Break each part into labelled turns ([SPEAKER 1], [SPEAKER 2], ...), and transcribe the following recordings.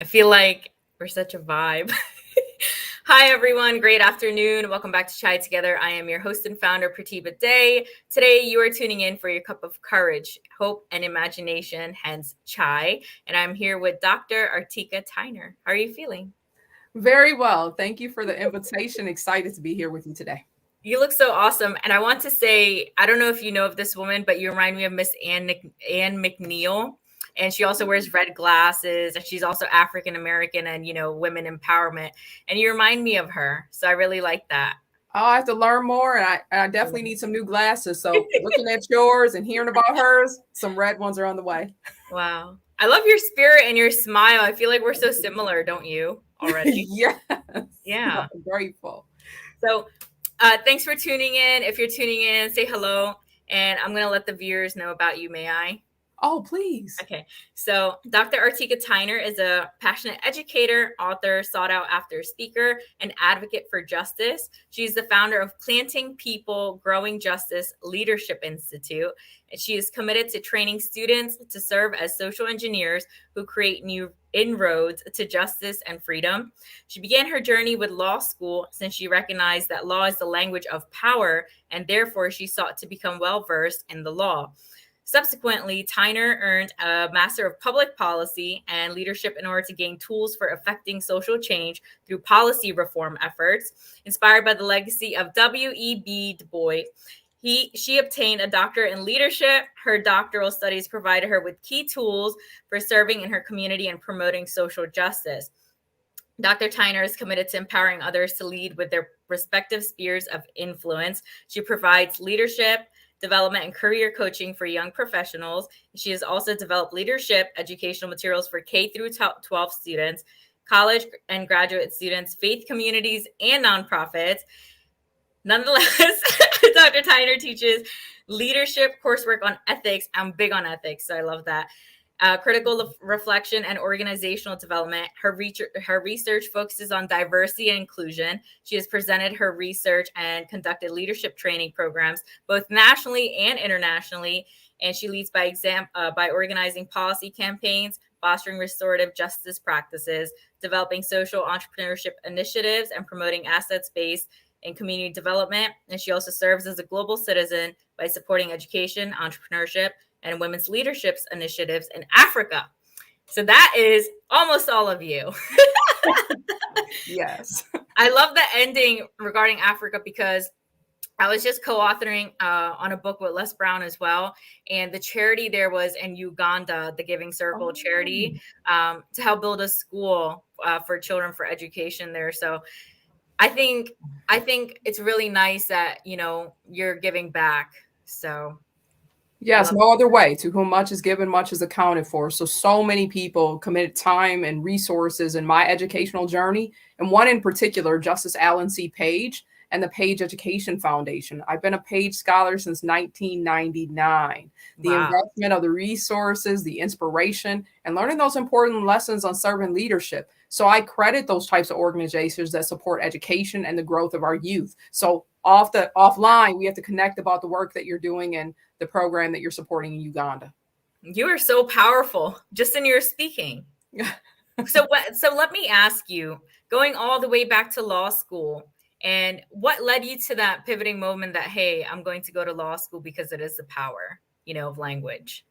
[SPEAKER 1] I feel like we're such a vibe. Hi, everyone. Great afternoon. Welcome back to Chai Together. I am your host and founder, Pratibha Day. Today, you are tuning in for your cup of courage, hope, and imagination, hence Chai. And I'm here with Dr. Artika Tyner. How are you feeling?
[SPEAKER 2] Very well. Thank you for the invitation. Excited to be here with you today.
[SPEAKER 1] You look so awesome. And I want to say, I don't know if you know of this woman, but you remind me of Miss Anne McNeil. And she also wears red glasses. And she's also African American and, women empowerment. And you remind me of her. So I really like that.
[SPEAKER 2] I have to learn more, and I definitely need some new glasses. So looking at yours and hearing about hers, some red ones are on the way.
[SPEAKER 1] Wow. I love your spirit and your smile. I feel like we're so similar, don't you, already?
[SPEAKER 2] Yes.
[SPEAKER 1] Yeah.
[SPEAKER 2] I'm grateful.
[SPEAKER 1] So thanks for tuning in. If you're tuning in, say hello. And I'm going to let the viewers know about you. May I?
[SPEAKER 2] Oh, please.
[SPEAKER 1] Okay, so Dr. Artika Tyner is a passionate educator, author, sought out after speaker, and advocate for justice. She's the founder of Planting People, Growing Justice Leadership Institute. And she is committed to training students to serve as social engineers who create new inroads to justice and freedom. She began her journey with law school since she recognized that law is the language of power, and therefore she sought to become well-versed in the law. Subsequently, Tyner earned a Master of Public Policy and Leadership in order to gain tools for effecting social change through policy reform efforts. Inspired by the legacy of W.E.B. Dubois, she obtained a doctorate in leadership. Her doctoral studies provided her with key tools for serving in her community and promoting social justice. Dr. Tyner is committed to empowering others to lead with their respective spheres of influence. She provides leadership, development, and career coaching for young professionals. She has also developed leadership educational materials for K through 12 students, college and graduate students, faith communities, and nonprofits. Nonetheless, Dr. Tyner teaches leadership coursework on ethics. I'm big on ethics, so I love that. Critical reflection and organizational development. Her research focuses on diversity and inclusion. She has presented her research and conducted leadership training programs, both nationally and internationally. And she leads by organizing policy campaigns, fostering restorative justice practices, developing social entrepreneurship initiatives, and promoting assets-based and community development. And she also serves as a global citizen by supporting education, entrepreneurship, and women's leaderships initiatives in Africa. So that is almost all of you.
[SPEAKER 2] Yes.
[SPEAKER 1] I love the ending regarding Africa because I was just co-authoring on a book with Les Brown as well. And the charity there was in Uganda, the Giving Circle charity, to help build a school for children for education there. So I think it's really nice that, you're giving back. So
[SPEAKER 2] Yes, no other way. To whom much is given, much is accounted for. So many people committed time and resources in my educational journey. And one in particular, Justice Alan C. Page and the Page Education Foundation. I've been a Page scholar since 1999. The investment of the resources, the inspiration, and learning those important lessons on servant leadership. So I credit those types of organizations that support education and the growth of our youth. So offline, we have to connect about the work that you're doing and the program that you're supporting in Uganda.
[SPEAKER 1] You are so powerful just in your speaking. So let me ask you, going all the way back to law school, and what led you to that pivoting moment that, hey, I'm going to go to law school because it is the power, of language?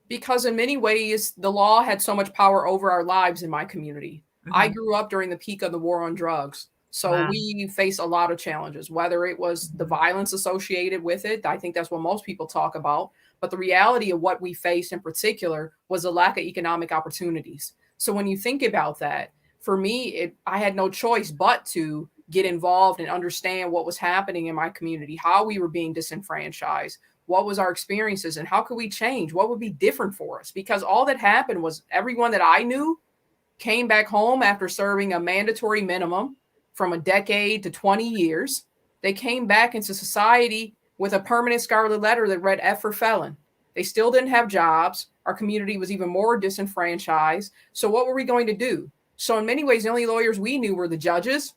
[SPEAKER 2] Because in many ways, the law had so much power over our lives in my community. I grew up during the peak of the war on drugs. So we face a lot of challenges, whether it was the violence associated with it. I think that's what most people talk about. But the reality of what we faced in particular was a lack of economic opportunities. So when you think about that, for me, I had no choice but to get involved and understand what was happening in my community, how we were being disenfranchised, what was our experiences, and how could we change? What would be different for us? Because all that happened was everyone that I knew came back home after serving a mandatory minimum from a decade to 20 years. They came back into society with a permanent scarlet letter that read F for felon. They still didn't have jobs. Our community was even more disenfranchised. So what were we going to do? So in many ways, the only lawyers we knew were the judges,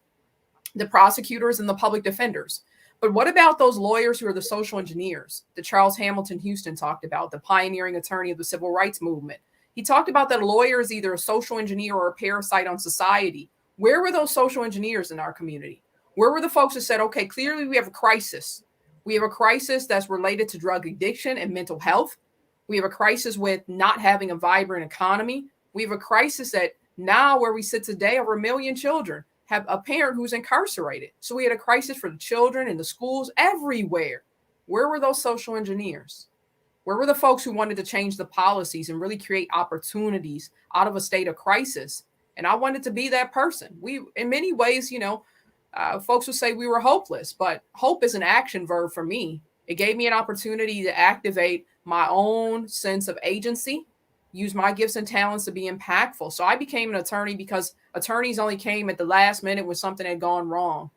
[SPEAKER 2] the prosecutors, and the public defenders. But what about those lawyers who are the social engineers that Charles Hamilton Houston talked about, the pioneering attorney of the civil rights movement? He talked about that a lawyer is either a social engineer or a parasite on society. Where were those social engineers in our community? Where were the folks that said, okay, clearly we have a crisis. We have a crisis that's related to drug addiction and mental health. We have a crisis with not having a vibrant economy. We have a crisis that now where we sit today, over 1 million children have a parent who's incarcerated. So we had a crisis for the children in the schools everywhere. Where were those social engineers? Where were the folks who wanted to change the policies and really create opportunities out of a state of crisis? And I wanted to be that person. We, in many ways, folks would say we were hopeless, but hope is an action verb for me. It gave me an opportunity to activate my own sense of agency, use my gifts and talents to be impactful. So I became an attorney because attorneys only came at the last minute when something had gone wrong.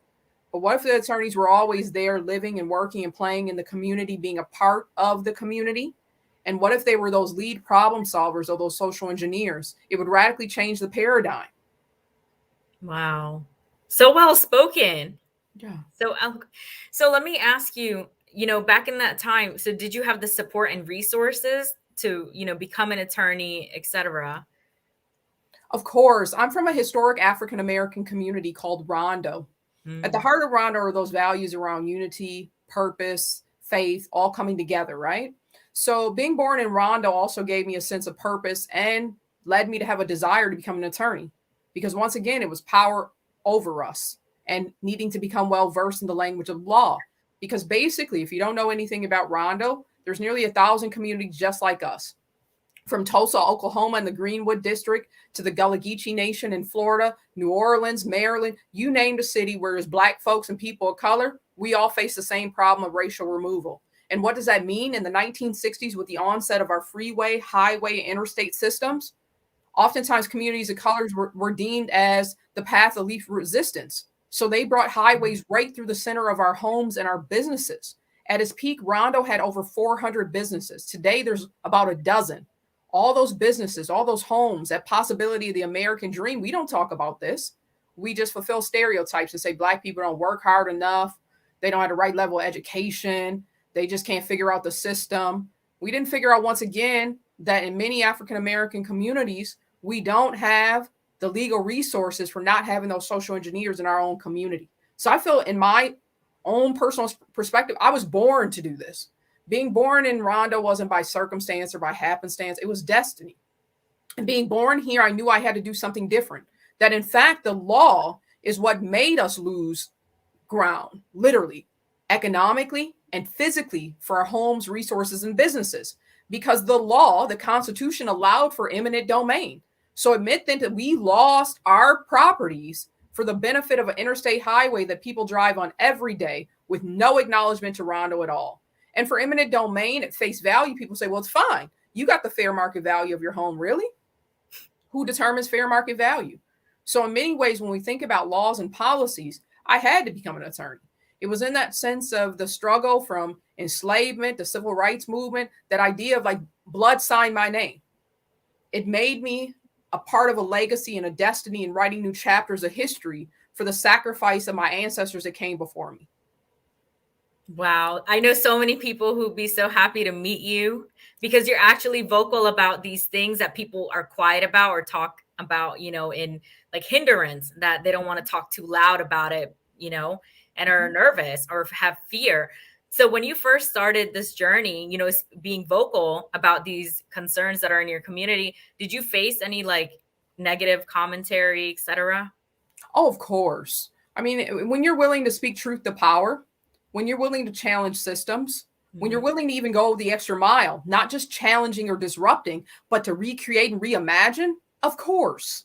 [SPEAKER 2] But what if the attorneys were always there living and working and playing in the community, being a part of the community? And what if they were those lead problem solvers or those social engineers? It would radically change the paradigm.
[SPEAKER 1] Wow. So well spoken.
[SPEAKER 2] Yeah.
[SPEAKER 1] So let me ask you, back in that time, so did you have the support and resources to, become an attorney, etc.?
[SPEAKER 2] Of course. I'm from a historic African-American community called Rondo. At the heart of Rondo are those values around unity, purpose, faith, all coming together, right? So being born in Rondo also gave me a sense of purpose and led me to have a desire to become an attorney. Because once again, it was power over us and needing to become well-versed in the language of law. Because basically, if you don't know anything about Rondo, there's nearly 1,000 communities just like us. From Tulsa, Oklahoma, and the Greenwood District to the Gullah Geechee Nation in Florida, New Orleans, Maryland, you name the city where there's Black folks and people of color, we all face the same problem of racial removal. And what does that mean? In the 1960s, with the onset of our freeway, highway, and interstate systems, oftentimes communities of colors were deemed as the path of least resistance. So they brought highways right through the center of our homes and our businesses. At its peak, Rondo had over 400 businesses. Today, there's about a dozen. All those businesses, all those homes, that possibility of the American dream, we don't talk about this. We just fulfill stereotypes and say Black people don't work hard enough. They don't have the right level of education. They just can't figure out the system. We didn't figure out, once again, that in many African-American communities, we don't have the legal resources for not having those social engineers in our own community. So I feel in my own personal perspective, I was born to do this. Being born in Rondo wasn't by circumstance or by happenstance. It was destiny. And being born here, I knew I had to do something different. That in fact, the law is what made us lose ground, literally, economically and physically for our homes, resources, and businesses. Because the law, the Constitution, allowed for eminent domain. So it meant then that we lost our properties for the benefit of an interstate highway that people drive on every day with no acknowledgement to Rondo at all. And for eminent domain at face value, people say, well, it's fine. You got the fair market value of your home. Really? Who determines fair market value? So in many ways, when we think about laws and policies, I had to become an attorney. It was in that sense of the struggle from enslavement, the civil rights movement, that idea of like blood signed my name. It made me a part of a legacy and a destiny in writing new chapters of history for the sacrifice of my ancestors that came before me.
[SPEAKER 1] Wow. I know so many people who'd be so happy to meet you because you're actually vocal about these things that people are quiet about or talk about, in like hindrance, that they don't want to talk too loud about it, and are nervous or have fear. So when you first started this journey, being vocal about these concerns that are in your community, did you face any like negative commentary, etc.?
[SPEAKER 2] Oh, of course. I mean, when you're willing to speak truth to power, when you're willing to challenge systems, when you're willing to even go the extra mile, not just challenging or disrupting, but to recreate and reimagine, of course,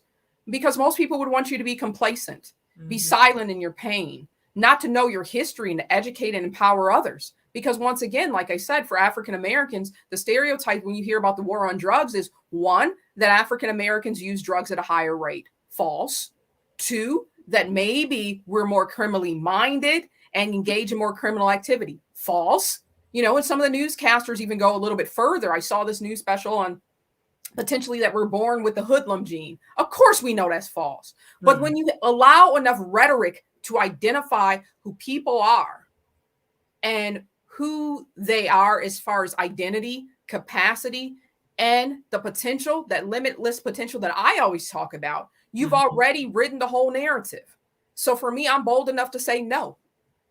[SPEAKER 2] because most people would want you to be complacent, be silent in your pain, not to know your history and to educate and empower others. Because once again, like I said, for African Americans, the stereotype when you hear about the war on drugs is one, that African Americans use drugs at a higher rate. False. Two, that maybe we're more criminally minded and engage in more criminal activity. False. And some of the newscasters even go a little bit further. I saw this news special on potentially that we're born with the hoodlum gene. Of course, we know that's false. But when you allow enough rhetoric to identify who people are and who they are as far as identity, capacity, and the potential, that limitless potential that I always talk about, you've already written the whole narrative. So for me, I'm bold enough to say no.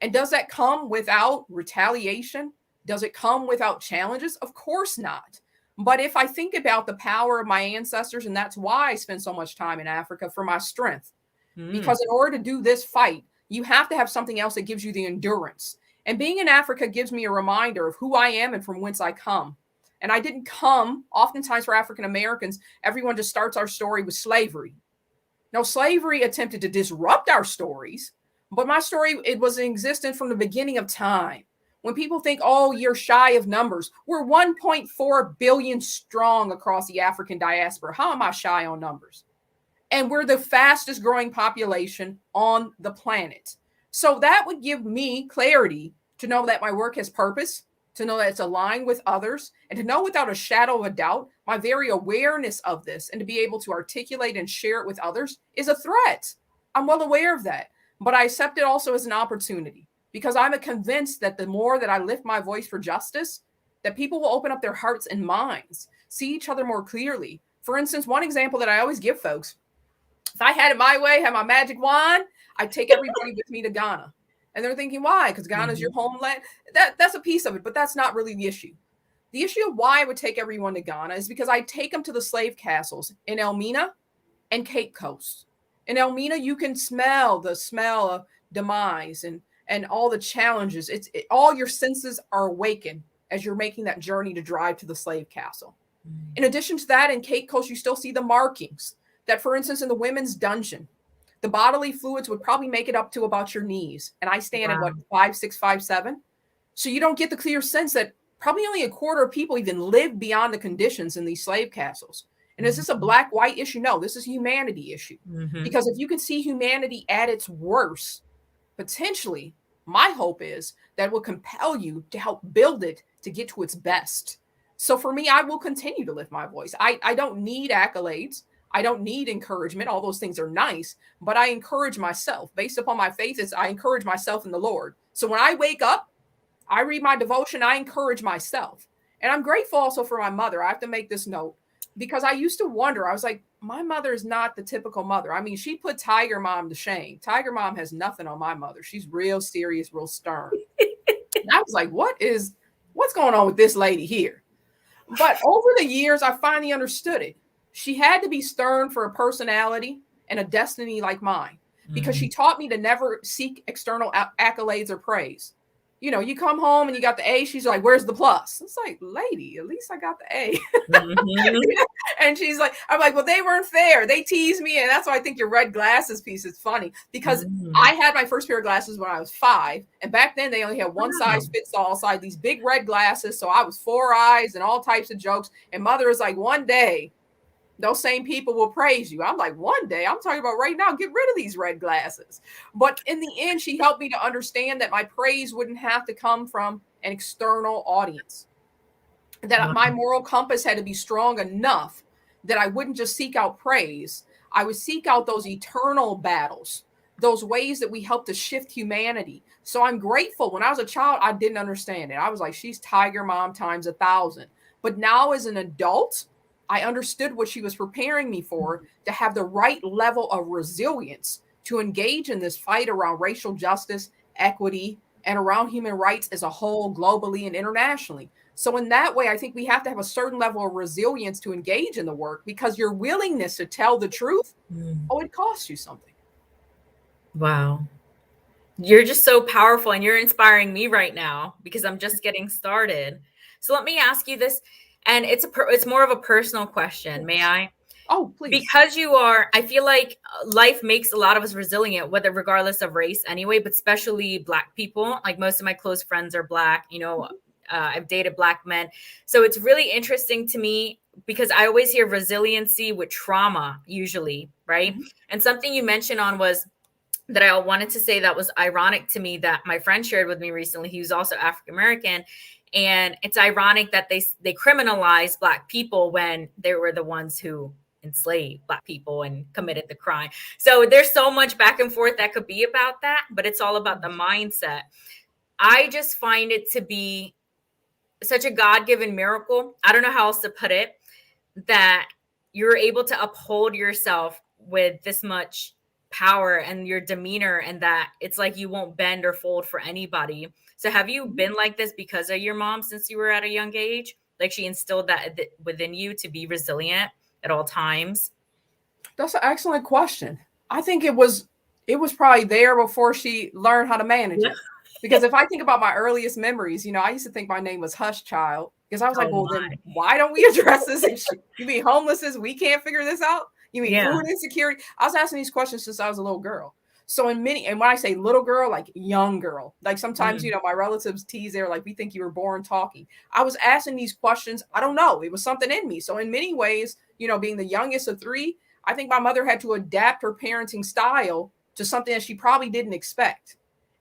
[SPEAKER 2] And does that come without retaliation? Does it come without challenges? Of course not. But if I think about the power of my ancestors, and that's why I spend so much time in Africa, for my strength, because in order to do this fight, you have to have something else that gives you the endurance. And being in Africa gives me a reminder of who I am and from whence I come. And I didn't come, oftentimes for African Americans, everyone just starts our story with slavery. No, slavery attempted to disrupt our stories, but my story, it was in existence from the beginning of time. When people think, oh, you're shy of numbers, we're 1.4 billion strong across the African diaspora. How am I shy on numbers? And we're the fastest growing population on the planet. So that would give me clarity to know that my work has purpose, to know that it's aligned with others, and to know without a shadow of a doubt, my very awareness of this and to be able to articulate and share it with others is a threat. I'm well aware of that, but I accept it also as an opportunity, because I'm convinced that the more that I lift my voice for justice, that people will open up their hearts and minds, see each other more clearly. For instance, one example that I always give folks, if I had it my way, had my magic wand, I'd take everybody with me to Ghana. And they're thinking, why? Because Ghana's your homeland. That's a piece of it, but that's not really the issue. The issue of why I would take everyone to Ghana is because I'd take them to the slave castles in Elmina and Cape Coast. In Elmina, you can smell the smell of demise and all the challenges. All your senses are awakened as you're making that journey to drive to the slave castle. In addition to that, in Cape Coast, you still see the markings that, for instance, in the women's dungeon, the bodily fluids would probably make it up to about your knees. And I stand at 5'6", 5'7". So you don't get the clear sense that probably only a quarter of people even live beyond the conditions in these slave castles. And is this a black-white issue? No, this is a humanity issue. Because if you can see humanity at its worst, potentially, my hope is that it will compel you to help build it to get to its best. So for me, I will continue to lift my voice. I don't need accolades. I don't need encouragement. All those things are nice, but I encourage myself based upon my faith. I encourage myself in the Lord. So when I wake up, I read my devotion, I encourage myself. And I'm grateful also for my mother. I have to make this note because I used to wonder, I was like, my mother is not the typical mother. I mean, she put Tiger Mom to shame. Tiger Mom has nothing on my mother. She's real serious, real stern. And I was like, what's going on with this lady here? But over the years, I finally understood it. She had to be stern for a personality and a destiny like mine, because she taught me to never seek external accolades or praise. You know, you come home and you got the A. She's like, where's the plus? It's like, lady, at least I got the A. And she's like, I'm like, well, they weren't fair. They teased me. And that's why I think your red glasses piece is funny, because I had my first pair of glasses when I was 5. And back then they only had one size fits all. So I had these big red glasses. So I was 4 eyes and all types of jokes. And mother was like, one day those same people will praise you. I'm like, one day, I'm talking about right now, get rid of these red glasses. But in the end, she helped me to understand that my praise wouldn't have to come from an external audience, that my moral compass had to be strong enough that I wouldn't just seek out praise. I would seek out those eternal battles, those ways that we help to shift humanity. So I'm grateful. When I was a child, I didn't understand it. I was like, she's Tiger Mom times 1,000. But now as an adult, I understood what she was preparing me for, to have the right level of resilience to engage in this fight around racial justice, equity, and around human rights as a whole, globally and internationally. So in that way, I think we have to have a certain level of resilience to engage in the work, because your willingness to tell the truth, it costs you something.
[SPEAKER 1] Wow. You're just so powerful, and you're inspiring me right now because I'm just getting started. So let me ask you this. And it's more of a personal question. May I?
[SPEAKER 2] Oh, please.
[SPEAKER 1] Because you are, I feel like life makes a lot of us resilient, whether regardless of race anyway, but especially Black people. Like most of my close friends are Black, you know, I've dated Black men. So it's really interesting to me because I always hear resiliency with trauma usually, right? And something you mentioned on was that I wanted to say that was ironic to me that my friend shared with me recently. He was also African-American. And it's ironic that they criminalized Black people when they were the ones who enslaved Black people and committed the crime. So there's so much back and forth that could be about that, but it's all about the mindset. I just find it to be such a God-given miracle. I don't know how else to put it. that you're able to uphold yourself with this much power and your demeanor, and that it's like you won't bend or fold for anybody. So have you been like this because of your mom since you were at a young age? Like she instilled that within you to be resilient at all times?
[SPEAKER 2] That's an excellent question. I think it was probably there before she learned how to manage
[SPEAKER 1] Yeah.
[SPEAKER 2] it. Because if I think about my earliest memories, I used to think my name was Hush Child because I was like,
[SPEAKER 1] Oh
[SPEAKER 2] well,
[SPEAKER 1] my.
[SPEAKER 2] then why don't we address this issue? You mean homelessness? We can't figure this out? You mean
[SPEAKER 1] Yeah.
[SPEAKER 2] food insecurity? I was asking these questions since I was a little girl. So and when I say little girl, like young girl, like sometimes, my relatives tease, they're like, we think you were born talking. I was asking these questions. I don't know. It was something in me. So in many ways, being the youngest of three, I think my mother had to adapt her parenting style to something that she probably didn't expect.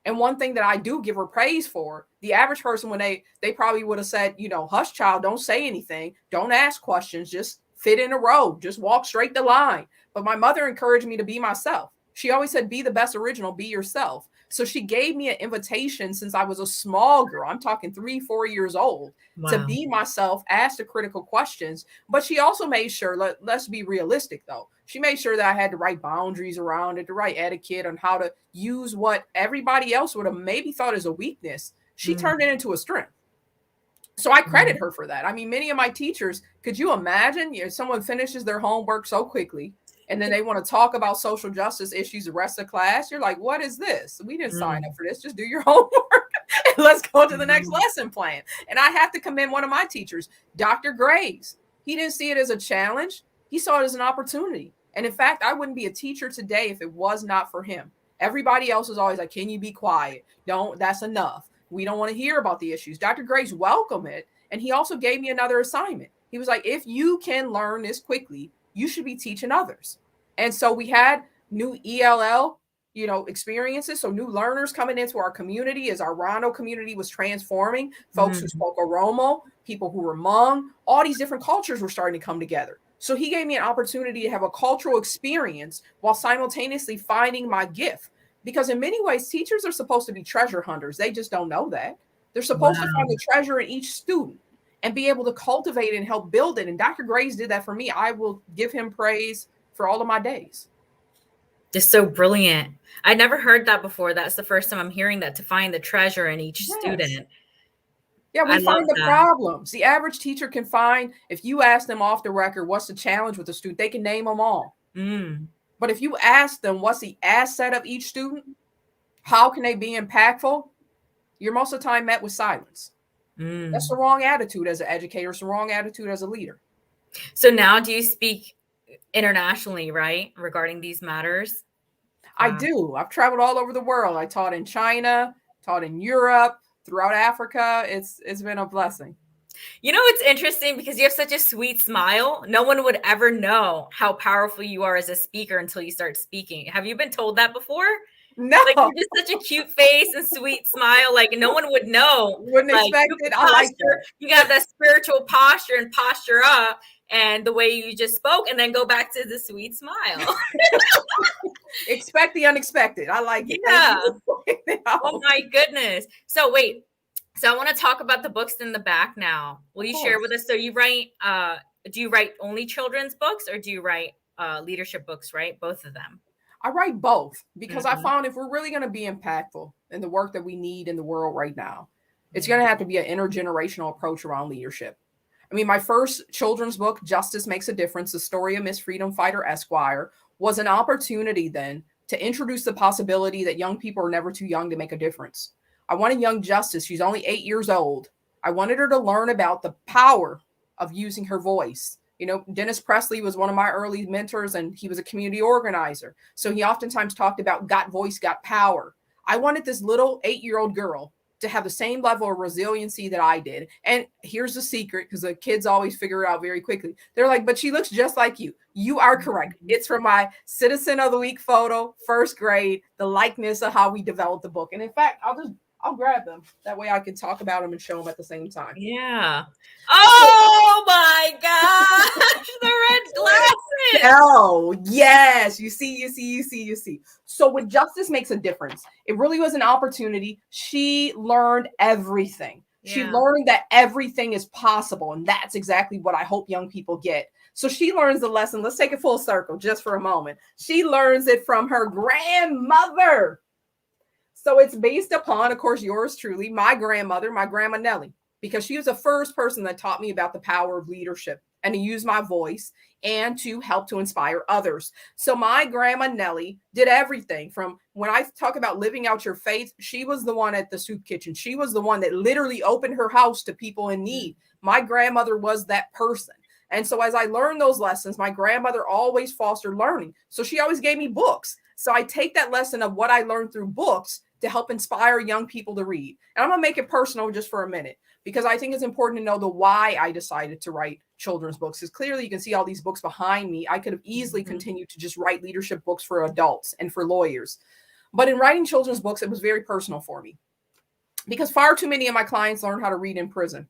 [SPEAKER 2] And one thing that I do give her praise for, the average person, when they probably would have said, hush child, don't say anything, don't ask questions, just fit in a row, just walk straight the line. But my mother encouraged me to be myself. She always said, be the best original, be yourself. So she gave me an invitation since I was a small girl. I'm talking 3-4 years old. Wow. To be myself, ask the critical questions. But she also made sure, let's be realistic though. She made sure that I had the right boundaries around it, the right etiquette on how to use what everybody else would have maybe thought is a weakness. She turned it into a strength. So I credit her for that. I mean, many of my teachers, could you imagine someone finishes their homework so quickly and then they want to talk about social justice issues the rest of the class? You're like, what is this? We didn't sign up for this. Just do your homework and let's go to the next lesson plan. And I have to commend one of my teachers, Dr. Graves. He didn't see it as a challenge. He saw it as an opportunity. And in fact, I wouldn't be a teacher today if it was not for him. Everybody else is always like, can you be quiet? That's enough. We don't want to hear about the issues. Dr. Graves welcomed it. And he also gave me another assignment. He was like, if you can learn this quickly, you should be teaching others. And so we had new ELL, experiences. So new learners coming into our community as our Rondo community was transforming. Folks who spoke Oromo, people who were Hmong, all these different cultures were starting to come together. So he gave me an opportunity to have a cultural experience while simultaneously finding my gift. Because in many ways, teachers are supposed to be treasure hunters. They just don't know that. They're supposed to find the treasure in each student and be able to cultivate it and help build it. And Dr. Graves did that for me. I will give him praise for all of my days.
[SPEAKER 1] Just so brilliant. I never heard that before. That's the first time I'm hearing that, to find the treasure in each student.
[SPEAKER 2] Yeah, we find the problems. The average teacher can find, if you ask them off the record, what's the challenge with the student, they can name them all. But if you ask them, what's the asset of each student? How can they be impactful? You're most of the time met with silence. That's the wrong attitude as an educator. It's the wrong attitude as a leader.
[SPEAKER 1] So now do you speak internationally, right, regarding these matters?
[SPEAKER 2] I do. I've traveled all over the world. I taught in China, taught in Europe, throughout Africa. It's been a blessing.
[SPEAKER 1] It's interesting because you have such a sweet smile. No one would ever know how powerful you are as a speaker until you start speaking. Have you been told that before?
[SPEAKER 2] No.
[SPEAKER 1] Like, you're just such a cute face and sweet smile. Like, no one would know.
[SPEAKER 2] Wouldn't expect it. I like that.
[SPEAKER 1] You got that spiritual posture and posture up, and the way you just spoke, and then go back to the sweet smile.
[SPEAKER 2] Expect the unexpected. I like it.
[SPEAKER 1] Yeah. Oh my goodness. So wait. So I want to talk about the books in the back now. Will you share with us? So you write, do you write only children's books, or do you write leadership books, right? Both of them.
[SPEAKER 2] I write both because I found if we're really going to be impactful in the work that we need in the world right now, it's going to have to be an intergenerational approach around leadership. I mean, my first children's book, Justice Makes a Difference, The Story of Miss Freedom Fighter Esquire, was an opportunity then to introduce the possibility that young people are never too young to make a difference. I wanted young Justice, she's only 8 years old. I wanted her to learn about the power of using her voice. Dennis Presley was one of my early mentors, and he was a community organizer. So he oftentimes talked about got voice, got power. I wanted this little 8-year-old girl to have the same level of resiliency that I did. And here's the secret, because the kids always figure it out very quickly. They're like, but she looks just like you. You are correct. It's from my Citizen of the Week photo, first grade, the likeness of how we developed the book. And in fact, I'll grab them. That way I can talk about them and show them at the same time.
[SPEAKER 1] Yeah. Oh my gosh. The red glasses.
[SPEAKER 2] Oh, yes. You see. So when Justice Makes a Difference, it really was an opportunity. She learned everything. She learned that everything is possible. And that's exactly what I hope young people get. So she learns the lesson. Let's take it full circle just for a moment. She learns it from her grandmother. So it's based upon, of course, yours truly, my grandmother, my grandma Nellie, because she was the first person that taught me about the power of leadership and to use my voice and to help to inspire others. So my grandma Nellie did everything from when I talk about living out your faith, she was the one at the soup kitchen. She was the one that literally opened her house to people in need. My grandmother was that person. And so as I learned those lessons, my grandmother always fostered learning. So she always gave me books. So I take that lesson of what I learned through books to help inspire young people to read. And I'm going to make it personal just for a minute, because I think it's important to know the why I decided to write children's books. Because clearly you can see all these books behind me. I could have easily continued to just write leadership books for adults and for lawyers. But in writing children's books, it was very personal for me, because far too many of my clients learn how to read in prison.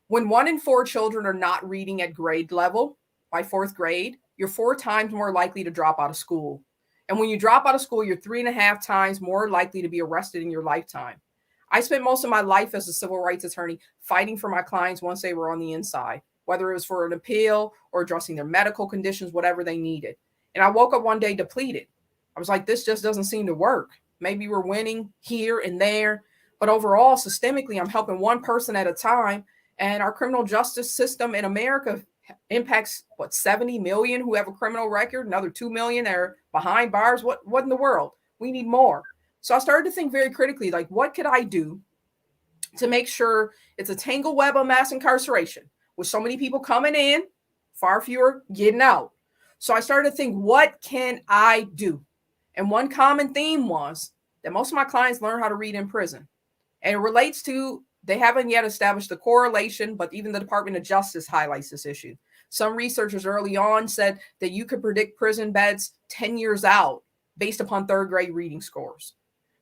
[SPEAKER 2] When 1 in 4 children are not reading at grade level by 4th grade, you're 4 times more likely to drop out of school. And when you drop out of school, you're 3.5 times more likely to be arrested in your lifetime. I spent most of my life as a civil rights attorney fighting for my clients once they were on the inside, whether it was for an appeal or addressing their medical conditions, whatever they needed. And I woke up one day depleted. I was like, this just doesn't seem to work. Maybe we're winning here and there, but overall, systemically, I'm helping one person at a time. And our criminal justice system in America impacts 70 million who have a criminal record, another 2 million that are behind bars. What in the world? We need more. So I started to think very critically, like, what could I do to make sure it's a tangled web of mass incarceration with so many people coming in, far fewer getting out. So I started to think, what can I do? And one common theme was that most of my clients learn how to read in prison. And it relates to, they haven't yet established the correlation, but even the Department of Justice highlights this issue. Some researchers early on said that you could predict prison beds 10 years out based upon 3rd grade reading scores.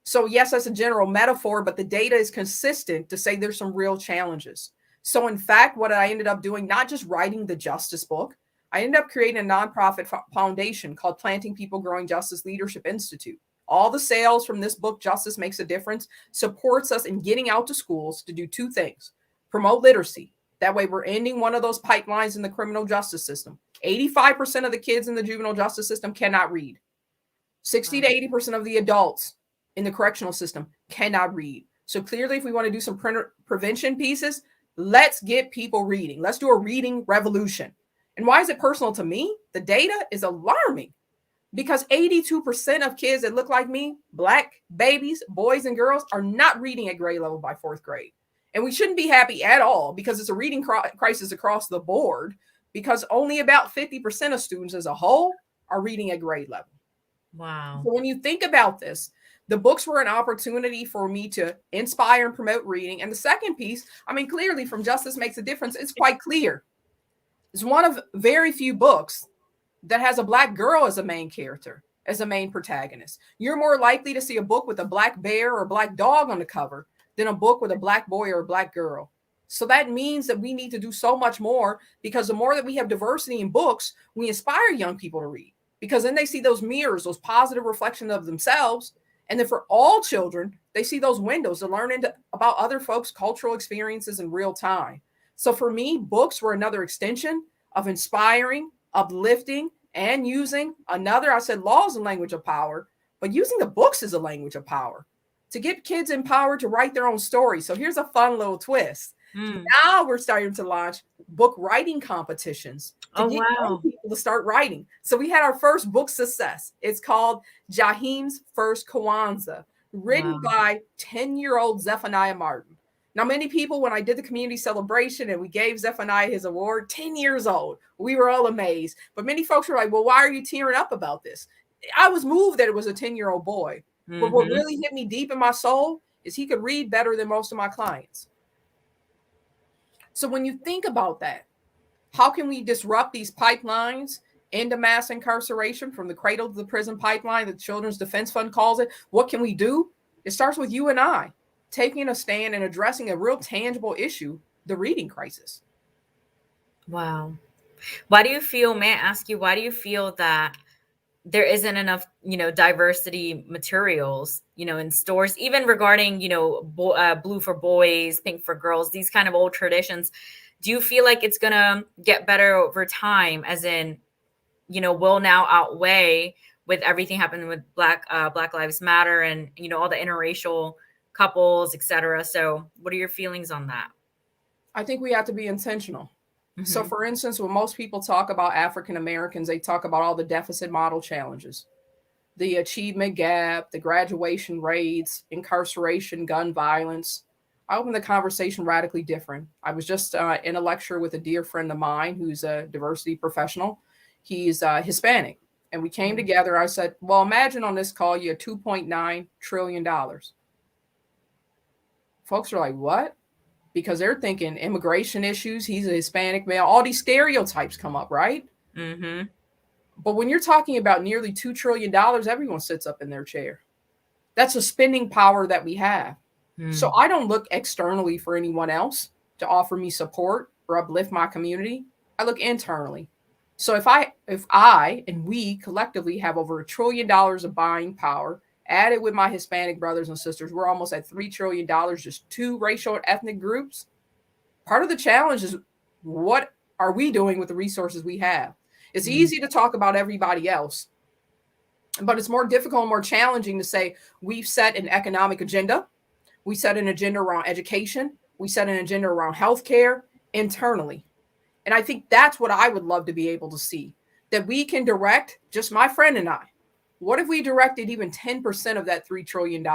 [SPEAKER 2] So yes, that's a general metaphor, but the data is consistent to say there's some real challenges. So in fact, what I ended up doing, not just writing the justice book, I ended up creating a nonprofit foundation called Planting People Growing Justice Leadership Institute. All the sales from this book, Justice Makes a Difference, supports us in getting out to schools to do 2 things. Promote literacy. That way we're ending one of those pipelines in the criminal justice system. 85% of the kids in the juvenile justice system cannot read. 60 to 80% of the adults in the correctional system cannot read. So clearly, if we want to do some prevention pieces, let's get people reading. Let's do a reading revolution. And why is it personal to me? The data is alarming. Because 82% of kids that look like me, Black babies, boys and girls, are not reading at grade level by 4th grade. And we shouldn't be happy at all, because it's a reading crisis across the board, because only about 50% of students as a whole are reading at grade level.
[SPEAKER 1] Wow.
[SPEAKER 2] So when you think about this, the books were an opportunity for me to inspire and promote reading. And the second piece, I mean, clearly from Justice Makes a Difference, it's quite clear. It's one of very few books that has a Black girl as a main character, as a main protagonist. You're more likely to see a book with a Black bear or a Black dog on the cover than a book with a Black boy or a Black girl. So that means that we need to do so much more, because the more that we have diversity in books, we inspire young people to read, because then they see those mirrors, those positive reflections of themselves. And then for all children, they see those windows to learn about other folks' cultural experiences in real time. So for me, books were another extension of inspiring, uplifting, and using another, I said law is a language of power, but using the books is a language of power to get kids empowered to write their own story. So here's a fun little twist. Now we're starting to launch book writing competitions to get young people to start writing. So we had our first book success. It's called Jaheem's First Kwanzaa, written by 10-year-old Zephaniah Martin. Now, many people, when I did the community celebration and we gave Zephaniah his award, 10 years old, we were all amazed. But many folks were like, well, why are you tearing up about this? I was moved that it was a 10-year-old boy. But what really hit me deep in my soul is he could read better than most of my clients. So when you think about that, how can we disrupt these pipelines into mass incarceration, from the cradle to the prison pipeline, the Children's Defense Fund calls it? What can we do? It starts with you and I taking a stand and addressing a real tangible issue, the reading crisis.
[SPEAKER 1] Wow. Why do you feel, may I ask you, why do you feel that there isn't enough, diversity materials, in stores, even regarding, blue for boys, pink for girls, these kind of old traditions? Do you feel like it's going to get better over time, as in, will now outweigh with everything happening with Black Lives Matter and, all the interracial couples, etc.? So what are your feelings on that?
[SPEAKER 2] I think we have to be intentional. So for instance, when most people talk about African Americans, they talk about all the deficit model challenges, the achievement gap, the graduation rates, incarceration, gun violence. I opened the conversation radically different. I was just in a lecture with a dear friend of mine who's a diversity professional. He's Hispanic. And we came together. I said, well, imagine on this call, you have $2.9 trillion. Folks are like, what? Because they're thinking immigration issues. He's a Hispanic male. All these stereotypes come up, right?
[SPEAKER 1] Mm-hmm.
[SPEAKER 2] But when you're talking about nearly $2 trillion, everyone sits up in their chair. That's a spending power that we have. So I don't look externally for anyone else to offer me support or uplift my community. I look internally. So if I and we collectively have over $1 trillion of buying power, added with my Hispanic brothers and sisters, we're almost at $3 trillion, just two racial and ethnic groups. Part of the challenge is, what are we doing with the resources we have? It's easy to talk about everybody else, but it's more difficult and more challenging to say we've set an economic agenda. We set an agenda around education. We set an agenda around healthcare internally. And I think that's what I would love to be able to see, that we can direct, just my friend and I. What if we directed even 10% of that $3 trillion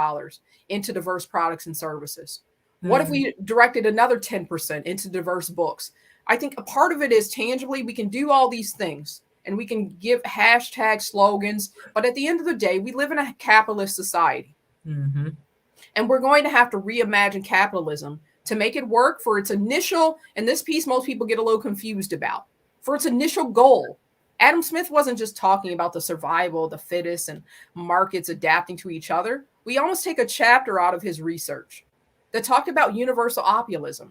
[SPEAKER 2] into diverse products and services? What if we directed another 10% into diverse books? I think a part of it is tangibly, we can do all these things and we can give hashtag slogans. But at the end of the day, we live in a capitalist society. And we're going to have to reimagine capitalism to make it work for its initial, and this piece most people get a little confused about, for its initial goal. Adam Smith wasn't just talking about the survival of the fittest and markets adapting to each other. We almost take a chapter out of his research that talked about universal opulence,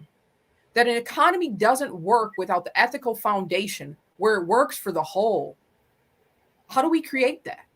[SPEAKER 2] that an economy doesn't work without the ethical foundation where it works for the whole. How do we create that?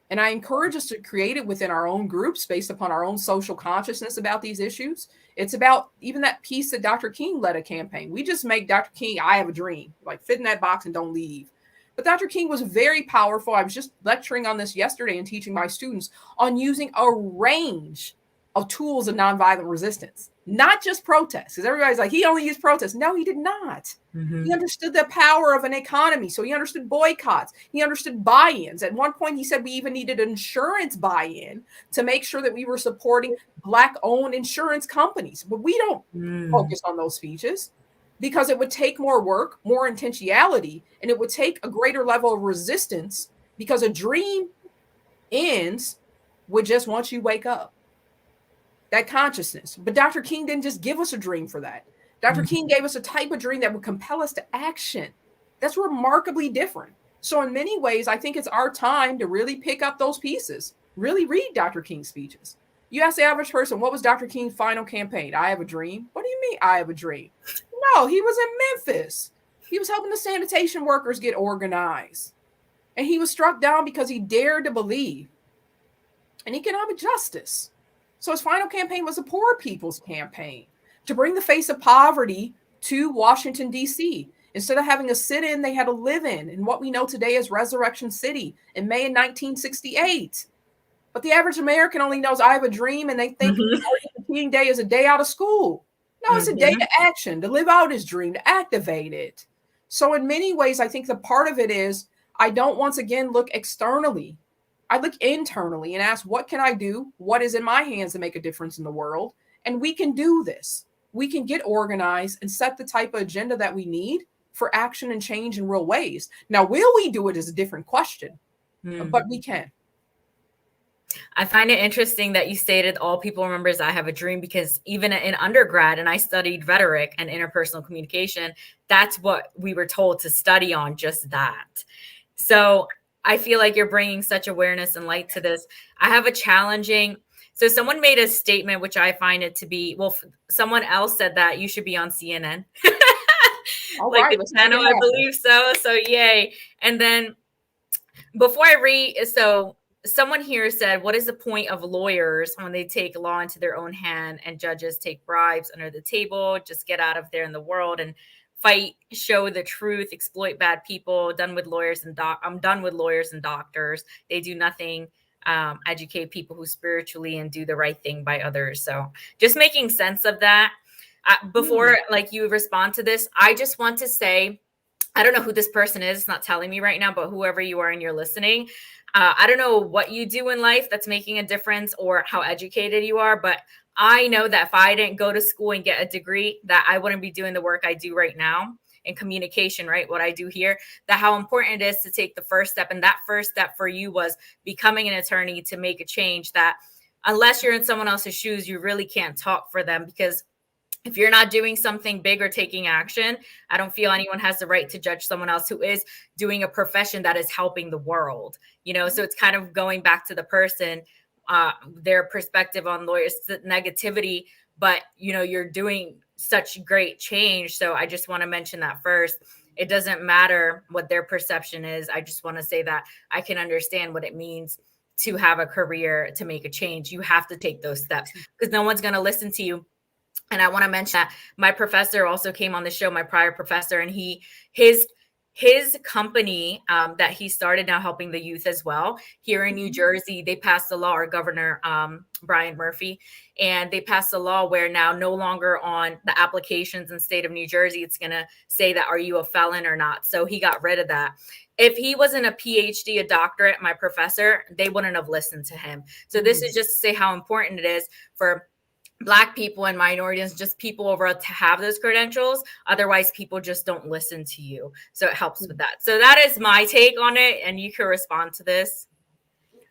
[SPEAKER 2] And I encourage us to create it within our own groups based upon our own social consciousness about these issues. It's about even that piece that Dr. King led a campaign. We just make Dr. King, I have a dream, like fit in that box and don't leave. But Dr. King was very powerful. I was just lecturing on this yesterday and teaching my students on using a range of tools of nonviolent resistance, not just protests. Because everybody's like, he only used protests. No, he did not. He understood the power of an economy. So he understood boycotts. He understood buy-ins. At one point, he said we even needed insurance buy-in to make sure that we were supporting Black-owned insurance companies. But we don't focus on those speeches because it would take more work, more intentionality, and it would take a greater level of resistance because a dream ends with just once you wake up. That consciousness. But Dr. King didn't just give us a dream for that. Dr. King gave us a type of dream that would compel us to action. That's remarkably different. So in many ways, I think it's our time to really pick up those pieces, really read Dr. King's speeches. You ask the average person, what was Dr. King's final campaign? I have a dream. What do you mean I have a dream? No, he was in Memphis. He was helping the sanitation workers get organized. And he was struck down because he dared to believe in economic justice. So his final campaign was a poor people's campaign to bring the face of poverty to Washington, D.C. Instead of having a sit-in, they had a live-in in what we know today as Resurrection City in May of 1968. But the average American only knows I have a dream, and they think Martin Luther King Day is a day out of school. No, it's a day to action, to live out his dream, to activate it. So in many ways, I think the part of it is I don't once again look externally. I look internally and ask, what can I do? What is in my hands to make a difference in the world? And we can do this. We can get organized and set the type of agenda that we need for action and change in real ways. Now, will we do it is a different question, but we can.
[SPEAKER 1] I find it interesting that you stated all people remember is I have a dream, because even in undergrad, and I studied rhetoric and interpersonal communication, that's what we were told to study on, just that. So I feel like you're bringing such awareness and light to this. I have a challenging. So someone made a statement, which I find it to be, well, someone else said that you should be on CNN. Like right, the channel, I believe so. So yay. And then before I read, so someone here said, what is the point of lawyers when they take law into their own hand and judges take bribes under the table? Just get out of there in the world. And fight, show the truth, exploit bad people. I'm done with lawyers and doctors. They do nothing. Educate people who spiritually and do the right thing by others. So just making sense of that. Before like you respond to this, I just want to say, I don't know who this person is. It's not telling me right now, but whoever you are and you're listening, I don't know what you do in life that's making a difference or how educated you are, but I know that if I didn't go to school and get a degree, that I wouldn't be doing the work I do right now in communication, right? What I do here, that how important it is to take the first step. And that first step for you was becoming an attorney to make a change, that unless you're in someone else's shoes, you really can't talk for them, because if you're not doing something big or taking action, I don't feel anyone has the right to judge someone else who is doing a profession that is helping the world, so it's kind of going back to the person, their perspective on lawyers, negativity, but you're doing such great change. So I just want to mention that first. It doesn't matter what their perception is. I just want to say that I can understand what it means to have a career, to make a change. You have to take those steps because no one's going to listen to you. And I want to mention that my professor also came on the show, my prior professor, and his company that he started now helping the youth as well here in New Jersey, they passed a law, or Governor Brian Murphy, and they passed a law where now no longer on the applications in the state of New Jersey, it's going to say that, are you a felon or not? So he got rid of that. If he wasn't a PhD, a doctorate, my professor, they wouldn't have listened to him. So this is just to say how important it is for Black people and minorities, just people overall, to have those credentials. Otherwise, people just don't listen to you. So it helps with that. So that is my take on it. And you can respond to this.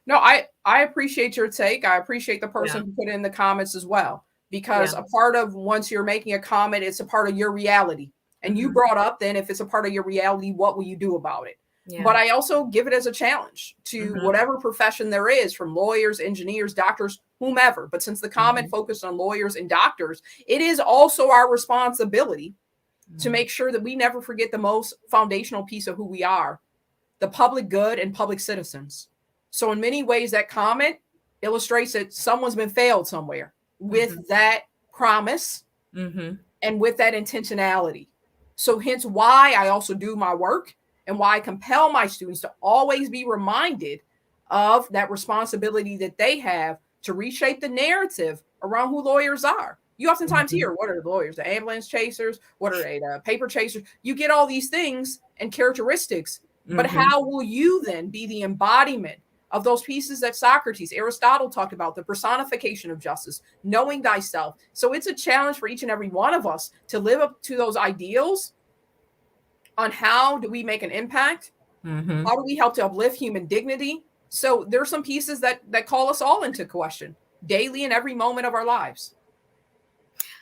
[SPEAKER 2] No, I appreciate your take. I appreciate the person who put in the comments as well, because a part of, once you're making a comment, it's a part of your reality. And you brought up, then, if it's a part of your reality, what will you do about it? But I also give it as a challenge to whatever profession there is, from lawyers, engineers, doctors, whomever. But since the comment focused on lawyers and doctors, it is also our responsibility to make sure that we never forget the most foundational piece of who we are, the public good and public citizens. So in many ways, that comment illustrates that someone's been failed somewhere with that promise and with that intentionality. So hence why I also do my work, and why I compel my students to always be reminded of that responsibility that they have to reshape the narrative around who lawyers are. You oftentimes hear, what are the lawyers? The ambulance chasers? What are they? The paper chasers? You get all these things and characteristics, but how will you then be the embodiment of those pieces that Socrates, Aristotle talked about, the personification of justice, knowing thyself? So it's a challenge for each and every one of us to live up to those ideals. On how do we make an impact? How do we help to uplift human dignity? So there's some pieces that call us all into question daily in every moment of our lives.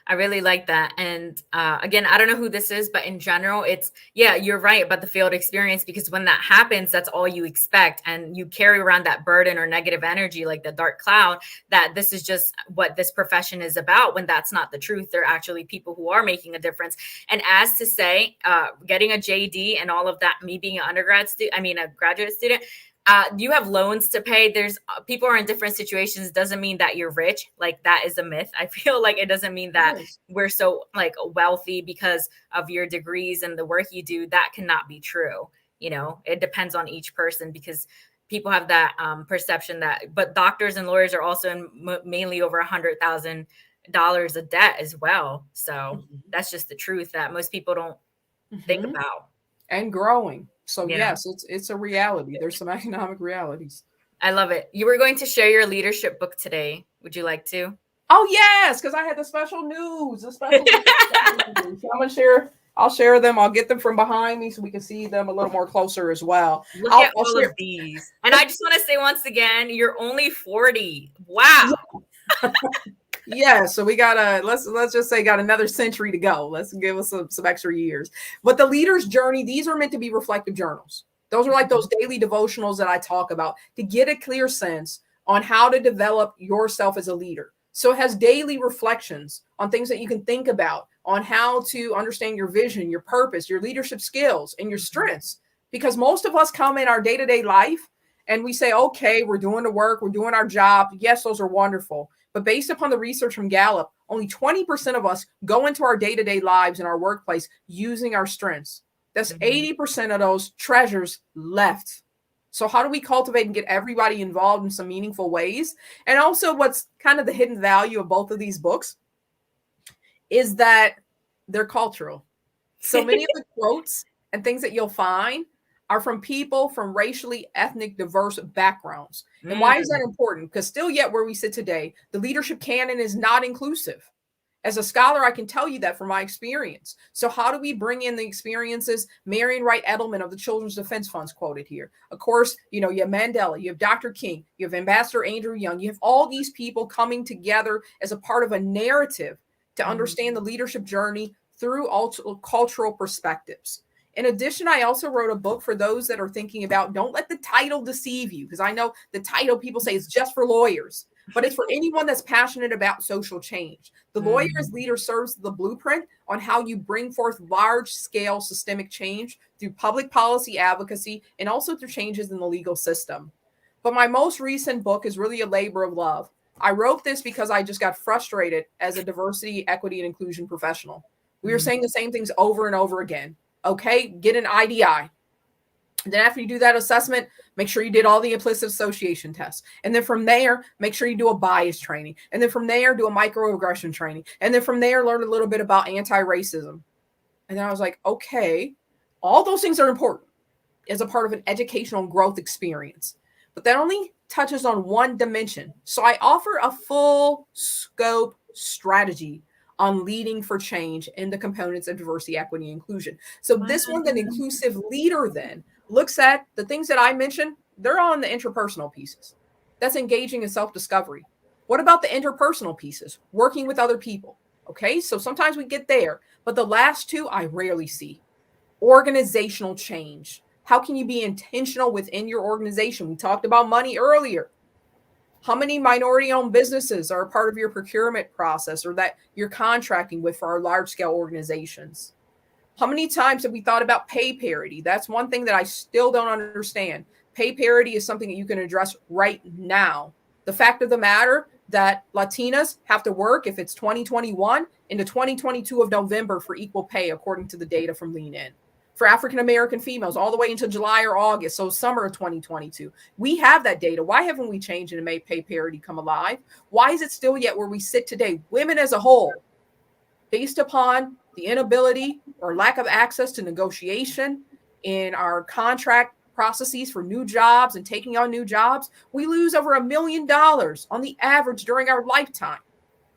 [SPEAKER 1] I really like that. And again, I don't know who this is, but in general, it's, you're right about the failed experience, because when that happens, that's all you expect. And you carry around that burden or negative energy, like the dark cloud, that this is just what this profession is about, when that's not the truth. They're actually people who are making a difference. And as to say, getting a JD and all of that, me being a graduate student, you have loans to pay. There's people are in different situations. Doesn't mean that you're rich. Like, that is a myth. I feel like it doesn't mean that we're so like wealthy because of your degrees and the work you do. That cannot be true. It depends on each person, because people have that perception that, but doctors and lawyers are also in mainly over $100,000 of debt as well. So that's just the truth that most people don't think about.
[SPEAKER 2] And growing. So yes, it's a reality. There's some economic realities.
[SPEAKER 1] I love it. You were going to share your leadership book today. Would you like to?
[SPEAKER 2] Oh yes, because I had the special news. So I'm gonna share. I'll share them. I'll get them from behind me so we can see them a little more closer as well.
[SPEAKER 1] Look at all of these. And I just want to say once again, you're only 40. Wow.
[SPEAKER 2] Yeah, so we got let's just say got another century to go. Let's give us some extra years. But the leader's journey, these are meant to be reflective journals. Those are like those daily devotionals that I talk about to get a clear sense on how to develop yourself as a leader. So it has daily reflections on things that you can think about, on how to understand your vision, your purpose, your leadership skills, and your strengths. Because most of us come in our day-to-day life And we say, okay, we're doing the work, we're doing our job. Yes, those are wonderful. But based upon the research from Gallup, only 20% of us go into our day-to-day lives in our workplace using our strengths. That's 80% of those treasures left. So how do we cultivate and get everybody involved in some meaningful ways? And also what's kind of the hidden value of both of these books is that they're cultural. So many of the quotes and things that you'll find are from people from racially, ethnic, diverse backgrounds. And why is that important? Because still yet where we sit today, the leadership canon is not inclusive. As a scholar, I can tell you that from my experience. So how do we bring in the experiences? Marion Wright Edelman of the Children's Defense Fund's quoted here. Of course, you have Mandela, you have Dr. King, you have Ambassador Andrew Young. You have all these people coming together as a part of a narrative to understand the leadership journey through cultural perspectives. In addition, I also wrote a book for those that are thinking about, don't let the title deceive you, because I know the title people say is just for lawyers, but it's for anyone that's passionate about social change. The Lawyer as Leader serves the blueprint on how you bring forth large-scale systemic change through public policy advocacy and also through changes in the legal system. But my most recent book is really a labor of love. I wrote this because I just got frustrated as a diversity, equity, and inclusion professional. We were saying the same things over and over again. Okay, get an IDI. And then after you do that assessment, make sure you did all the implicit association tests. And then from there, make sure you do a bias training. And then from there, do a microaggression training. And then from there, learn a little bit about anti-racism. And then I was like, okay, all those things are important as a part of an educational growth experience. But that only touches on one dimension. So I offer a full scope strategy on leading for change in the components of diversity, equity, and inclusion. So this one, the inclusive leader, then looks at the things that I mentioned. They're all in the interpersonal pieces. That's engaging in self-discovery. What about the interpersonal pieces? Working with other people. Okay, so sometimes we get there, but the last two I rarely see. Organizational change. How can you be intentional within your organization? We talked about money earlier. How many minority-owned businesses are a part of your procurement process or that you're contracting with for our large-scale organizations? How many times have we thought about pay parity? That's one thing that I still don't understand. Pay parity is something that you can address right now. The fact of the matter that Latinas have to work, if it's 2021, into 2022 of November for equal pay, according to the data from Lean In. For African-American females, all the way into July or August, so summer of 2022. We have that data. Why haven't we changed and made pay parity come alive? Why is it still yet where we sit today, women as a whole, based upon the inability or lack of access to negotiation in our contract processes for new jobs and taking on new jobs, we lose over $1 million on the average during our lifetime.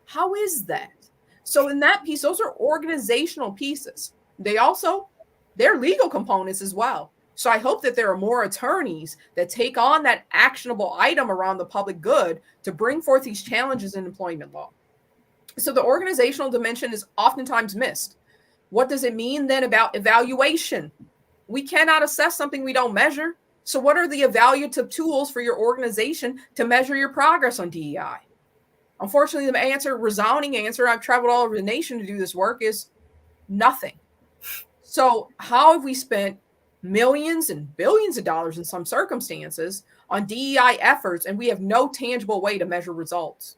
[SPEAKER 2] How is that? So in that piece, those are organizational pieces. They're legal components as well. So I hope that there are more attorneys that take on that actionable item around the public good to bring forth these challenges in employment law. So the organizational dimension is oftentimes missed. What does it mean then about evaluation? We cannot assess something we don't measure. So what are the evaluative tools for your organization to measure your progress on DEI? Unfortunately, the resounding answer, I've traveled all over the nation to do this work, is nothing. So how have we spent millions and billions of dollars in some circumstances on DEI efforts, and we have no tangible way to measure results?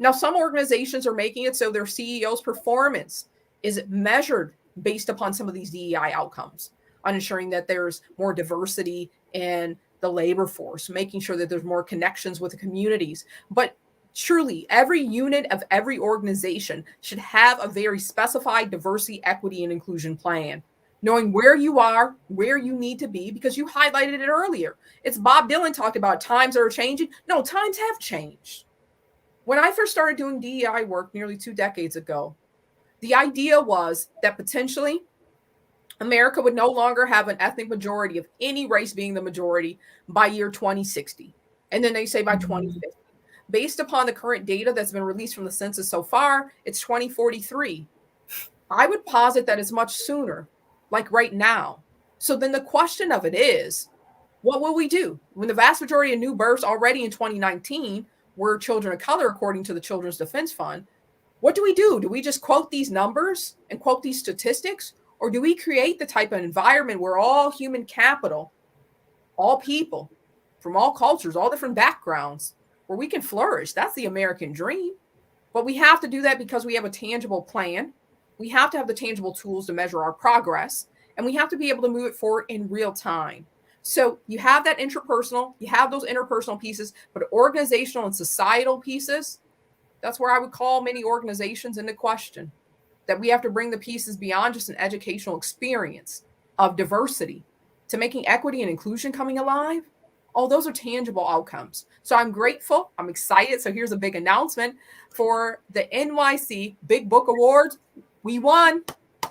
[SPEAKER 2] Now, some organizations are making it so their CEO's performance is measured based upon some of these DEI outcomes, on ensuring that there's more diversity in the labor force, making sure that there's more connections with the communities. But truly, every unit of every organization should have a very specified diversity, equity, and inclusion plan, knowing where you are, where you need to be, because you highlighted it earlier. It's Bob Dylan talked about times are changing. No, times have changed. When I first started doing DEI work nearly 2 decades ago, the idea was that potentially America would no longer have an ethnic majority of any race being the majority by year 2060. And then they say by 2050. Based upon the current data that's been released from the census so far, it's 2043. I would posit that it's much sooner, like right now. So then the question of it is, what will we do? When the vast majority of new births already in 2019 were children of color, according to the Children's Defense Fund, what do? Do we just quote these numbers and quote these statistics? Or do we create the type of environment where all human capital, all people, from all cultures, all different backgrounds, where we can flourish. That's the American dream. But we have to do that because we have a tangible plan. We have to have the tangible tools to measure our progress, and we have to be able to move it forward in real time. So you have that interpersonal, you have those interpersonal pieces, but organizational and societal pieces, that's where I would call many organizations into question. That we have to bring the pieces beyond just an educational experience of diversity to making equity and inclusion coming alive. Oh, those are tangible outcomes. So I'm grateful. I'm excited. So here's a big announcement for the NYC Big Book Awards. We won.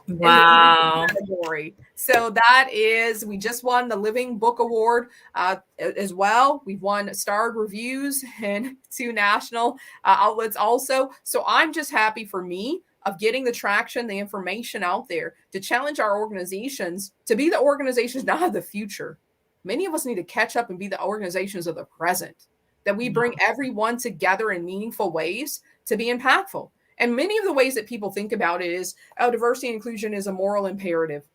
[SPEAKER 1] Wow.
[SPEAKER 2] In the category. So that is, we just won the Living Book Award as well. We've won starred reviews in 2 national outlets also. So I'm just happy for me of getting the traction, the information out there to challenge our organizations to be the organizations not of the future. Many of us need to catch up and be the organizations of the present, that we bring everyone together in meaningful ways to be impactful. And many of the ways that people think about it is, oh, diversity and inclusion is a moral imperative.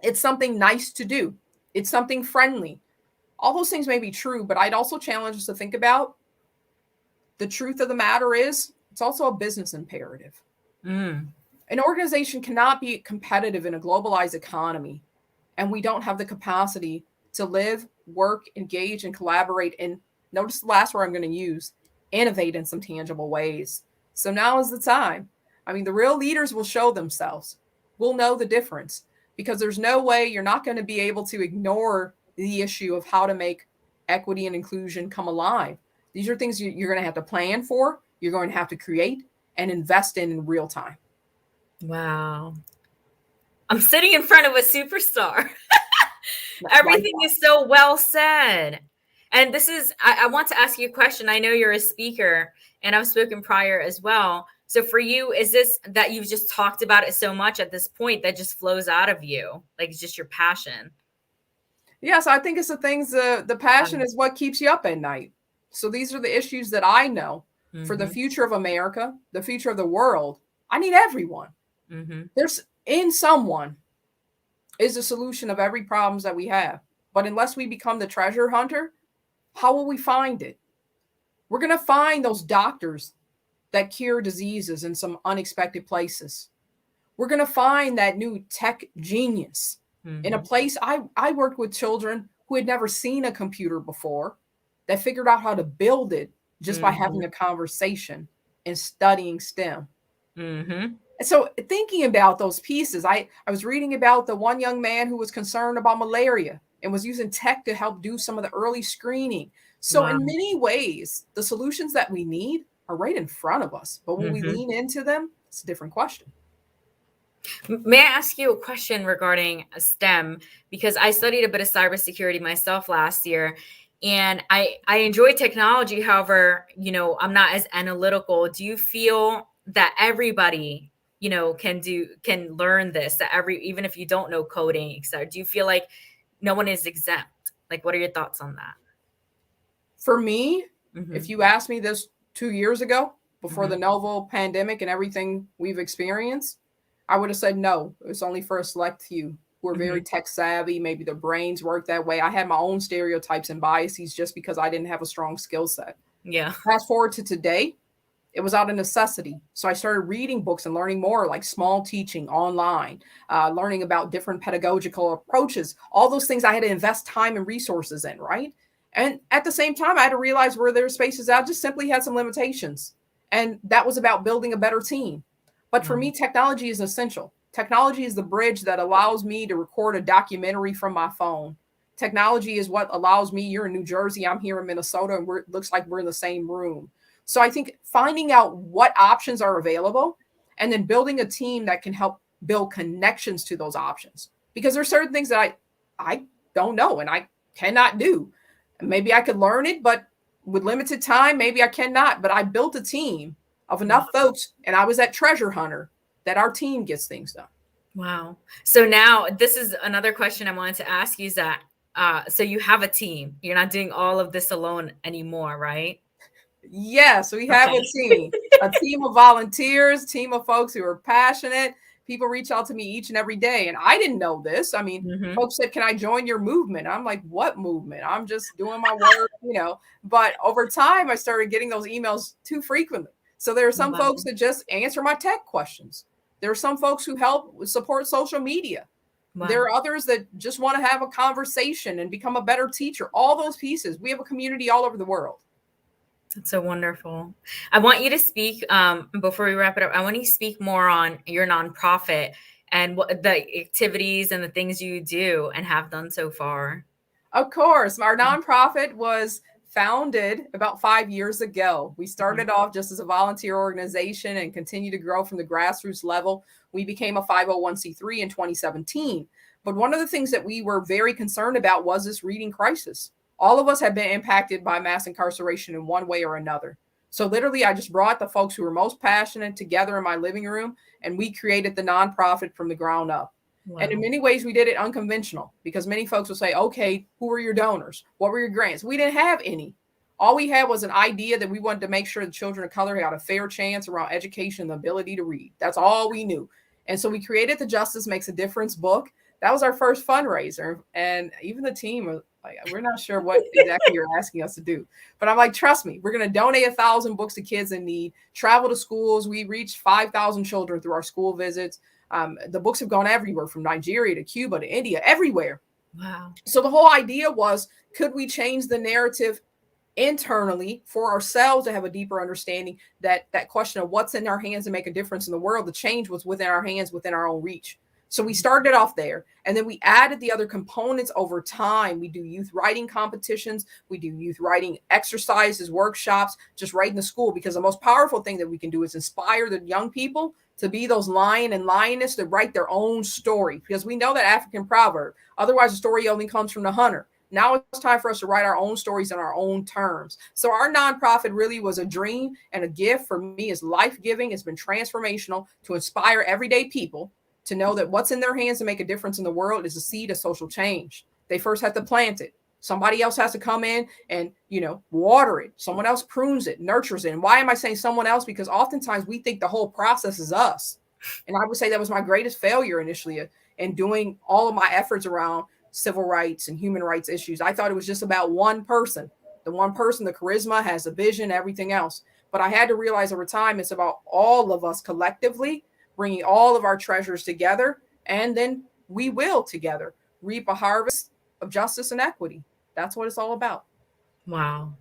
[SPEAKER 2] It's something nice to do. It's something friendly. All those things may be true, but I'd also challenge us to think about the truth of the matter is it's also a business imperative. An organization cannot be competitive in a globalized economy, and we don't have the capacity to live, work, engage, and collaborate. And notice the last word I'm going to use, innovate in some tangible ways. So now is the time. I mean, the real leaders will show themselves. We'll know the difference, because there's no way you're not going to be able to ignore the issue of how to make equity and inclusion come alive. These are things you're going to have to plan for, you're going to have to create and invest in real time.
[SPEAKER 1] Wow. I'm sitting in front of a superstar. Everything is so well said. And this is, I want to ask you a question. I know you're a speaker and I've spoken prior as well. So for you, is this that you've just talked about it so much at this point that just flows out of you? Like it's just your passion?
[SPEAKER 2] Yes, I think it's the things, the passion is what keeps you up at night. So these are the issues that I know for the future of America, the future of the world. I need everyone. There's in someone is the solution of every problems that we have. But unless we become the treasure hunter, how will we find it? We're going to find those doctors that cure diseases in some unexpected places. We're going to find that new tech genius in a place. I worked with children who had never seen a computer before that figured out how to build it just by having a conversation and studying STEM. And so thinking about those pieces, I was reading about the one young man who was concerned about malaria and was using tech to help do some of the early screening. So in many ways, the solutions that we need are right in front of us. But when we lean into them, it's a different question.
[SPEAKER 1] May I ask you a question regarding STEM? Because I studied a bit of cybersecurity myself last year. And I enjoy technology. However, I'm not as analytical. Do you feel that everybody, can learn this, that even if you don't know coding, etc., do you feel like no one is exempt? Like, what are your thoughts on that?
[SPEAKER 2] For me, if you asked me this 2 years ago, before the novel pandemic and everything we've experienced, I would have said, no, it's only for a select few who are very tech savvy. Maybe their brains work that way. I had my own stereotypes and biases just because I didn't have a strong skill set.
[SPEAKER 1] Yeah.
[SPEAKER 2] Fast forward to today, it was out of necessity. So I started reading books and learning more, like small teaching online, learning about different pedagogical approaches, all those things I had to invest time and resources in, right? And at the same time, I had to realize where there were spaces I just simply had some limitations. And that was about building a better team. But for me, technology is essential. Technology is the bridge that allows me to record a documentary from my phone. Technology is what allows me, you're in New Jersey, I'm here in Minnesota, and it looks like we're in the same room. So I think finding out what options are available and then building a team that can help build connections to those options. Because there's certain things that I don't know and I cannot do. Maybe I could learn it, but with limited time, maybe I cannot. But I built a team of enough folks, and I was that treasure hunter, that our team gets things done.
[SPEAKER 1] Wow. So now this is another question I wanted to ask you is that, so you have a team. You're not doing all of this alone anymore, right?
[SPEAKER 2] Yes, we have a team of volunteers, team of folks who are passionate, people reach out to me each and every day. And I didn't know this. I mean, folks said, can I join your movement? I'm like, what movement? I'm just doing my work, But over time, I started getting those emails too frequently. So there are some folks that just answer my tech questions. There are some folks who help support social media. Wow. There are others that just want to have a conversation and become a better teacher. All those pieces. We have a community all over the world.
[SPEAKER 1] That's so wonderful. I want you to speak, before we wrap it up, I want you to speak more on your nonprofit and what the activities and the things you do and have done so far.
[SPEAKER 2] Of course. Our nonprofit was founded about 5 years ago. We started off just as a volunteer organization and continue to grow from the grassroots level. We became a 501c3 in 2017. But one of the things that we were very concerned about was this reading crisis. All of us have been impacted by mass incarceration in one way or another. So literally, I just brought the folks who were most passionate together in my living room, and we created the nonprofit from the ground up. Wow. And in many ways, we did it unconventional, because many folks will say, okay, who were your donors? What were your grants? We didn't have any. All we had was an idea that we wanted to make sure the children of color had a fair chance around education and the ability to read. That's all we knew. And so we created the Justice Makes a Difference book. That was our first fundraiser. And even the team was like, we're not sure what exactly you're asking us to do. But I'm like, trust me, we're going to donate 1,000 books to kids in need, travel to schools. We reached 5,000 children through our school visits. The books have gone everywhere, from Nigeria to Cuba to India, everywhere.
[SPEAKER 1] Wow.
[SPEAKER 2] So the whole idea was, could we change the narrative internally for ourselves to have a deeper understanding that question of what's in our hands to make a difference in the world? The change was within our hands, within our own reach. So we started off there, and then we added the other components over time. We do youth writing competitions. We do youth writing exercises, workshops, just right in the school, because the most powerful thing that we can do is inspire the young people to be those lion and lioness to write their own story, because we know that African proverb, otherwise the story only comes from the hunter. Now it's time for us to write our own stories on our own terms. So our nonprofit really was a dream and a gift for me. It's life-giving. It's been transformational to inspire everyday people to know that what's in their hands to make a difference in the world is a seed of social change. They first have to plant it. Somebody else has to come in and, water it. Someone else prunes it, nurtures it. And why am I saying someone else? Because oftentimes we think the whole process is us. And I would say that was my greatest failure initially in doing all of my efforts around civil rights and human rights issues. I thought it was just about one person. The one person, the charisma, has the vision, everything else. But I had to realize over time, it's about all of us collectively bringing all of our treasures together, and then we will together reap a harvest of justice and equity. That's what it's all about.
[SPEAKER 1] Wow.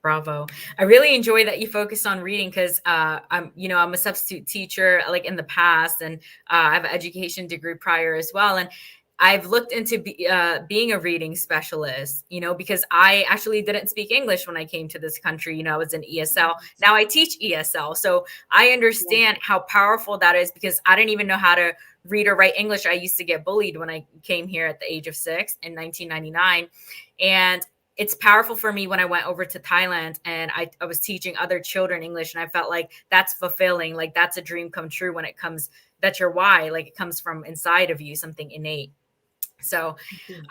[SPEAKER 1] Bravo. I really enjoy that you focused on reading, because I'm a substitute teacher like in the past, and I have an education degree prior as well. And I've looked into being a reading specialist, because I actually didn't speak English when I came to this country. I was in ESL. Now I teach ESL. So I understand how powerful that is, because I didn't even know how to read or write English. I used to get bullied when I came here at the age of 6 in 1999. And it's powerful for me when I went over to Thailand and I was teaching other children English, and I felt like that's fulfilling. Like that's a dream come true when it comes, that's your why. Like it comes from inside of you, something innate. So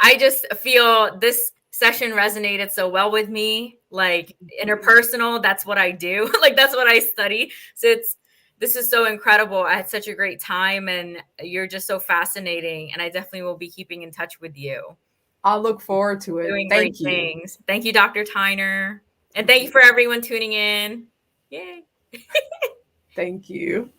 [SPEAKER 1] I just feel this session resonated so well with me, like interpersonal. That's what I do. Like that's what I study. So this is so incredible. I had such a great time, and you're just so fascinating. And I definitely will be keeping in touch with you.
[SPEAKER 2] I'll look forward to it.
[SPEAKER 1] Doing great things. Thank you, Dr. Tyner. And thank you for everyone tuning in. Yay.
[SPEAKER 2] Thank you.